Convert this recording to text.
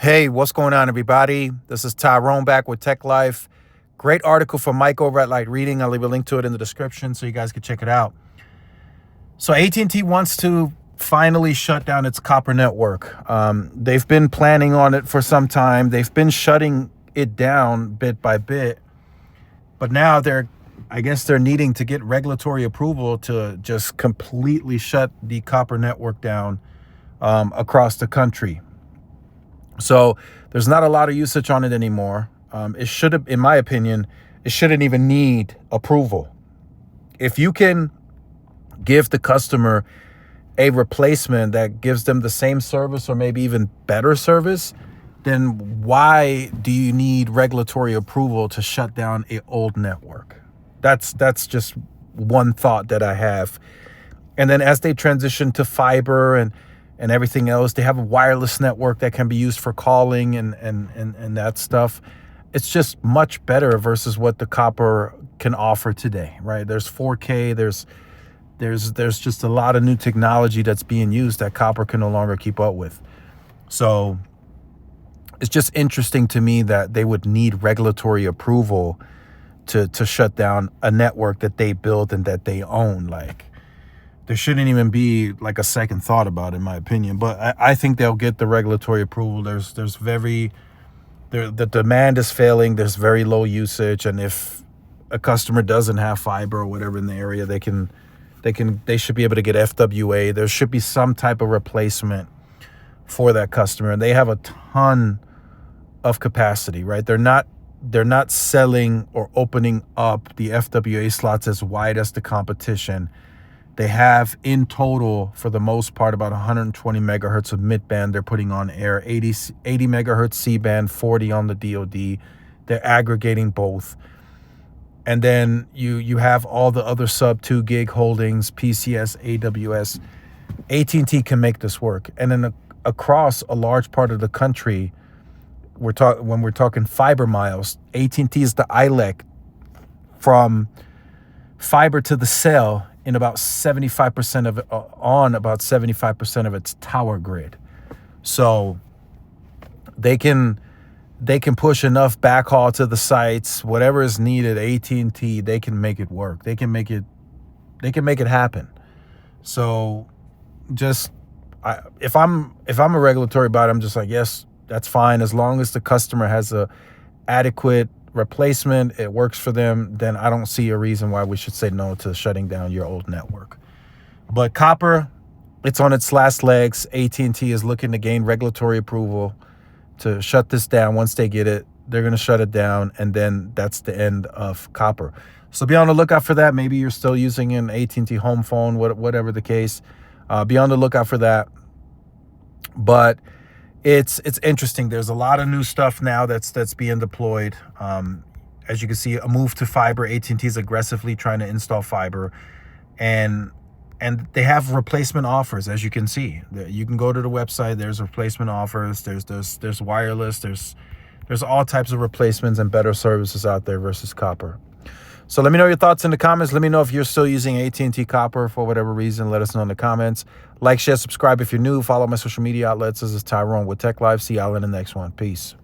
Hey, what's going on, everybody? This is Tyrone back with Tech Life. Great article from Mike over at Light Reading. I'll leave a link to it in the description so you guys can check it out. So AT&T wants to finally shut down its copper network. They've been planning on it for some time. They've been shutting it down bit by bit. But now I guess they're needing to get regulatory approval to just completely shut the copper network down across the country. So there's not a lot of usage on it anymore. It should have, in my opinion, it shouldn't even need approval. If you can give the customer a replacement that gives them the same service or maybe even better service, then why do you need regulatory approval to shut down an old network? That's just one thought that I have. And then as they transition to fiber and everything else, they have a wireless network that can be used for calling and that stuff. It's just much better versus what the copper can offer today, right? There's 4K, there's just a lot of new technology that's being used that copper can no longer keep up with. So it's just interesting to me that they would need regulatory approval to shut down a network that they built and that they own. Like, there shouldn't even be like a second thought about it, in my opinion. But I think they'll get the regulatory approval. The demand is failing. There's very low usage, and if a customer doesn't have fiber or whatever in the area, they should be able to get FWA. There should be some type of replacement for that customer, and they have a ton of capacity, right? They're not selling or opening up the FWA slots as wide as the competition. They have in total, for the most part, about 120 megahertz of mid-band they're putting on air, 80 megahertz C-band, 40 on the DoD. They're aggregating both. And then you have all the other sub-2 gig holdings, PCS, AWS. AT&T can make this work. And then across a large part of the country, when we're talking fiber miles, AT&T is the ILEC from fiber to the cell in about 75% of it, on about 75% of its tower grid. So they can push enough backhaul to the sites, whatever is needed. AT&T, they can make it work. They can make it happen. So just if I'm a regulatory body, I'm just like, yes, that's fine, as long as the customer has a adequate replacement, it works for them, then I don't see a reason why we should say no to shutting down your old network. But copper, it's on its last legs. AT&T is looking to gain regulatory approval to shut this down. Once they get it, they're going to shut it down, and then that's the end of copper. So be on the lookout for that. Maybe you're still using an AT&T home phone, whatever the case. Be on the lookout for that. But it's interesting. There's a lot of new stuff now that's being deployed. As you can see, a move to fiber. AT&T is aggressively trying to install fiber, and they have replacement offers. As you can see, you can go to the website. There's replacement offers. There's wireless. There's all types of replacements and better services out there versus copper. So let me know your thoughts in the comments. Let me know if you're still using AT&T copper for whatever reason. Let us know in the comments. Like, share, subscribe if you're new. Follow my social media outlets. This is Tyrone with Tech Live. See y'all in the next one. Peace.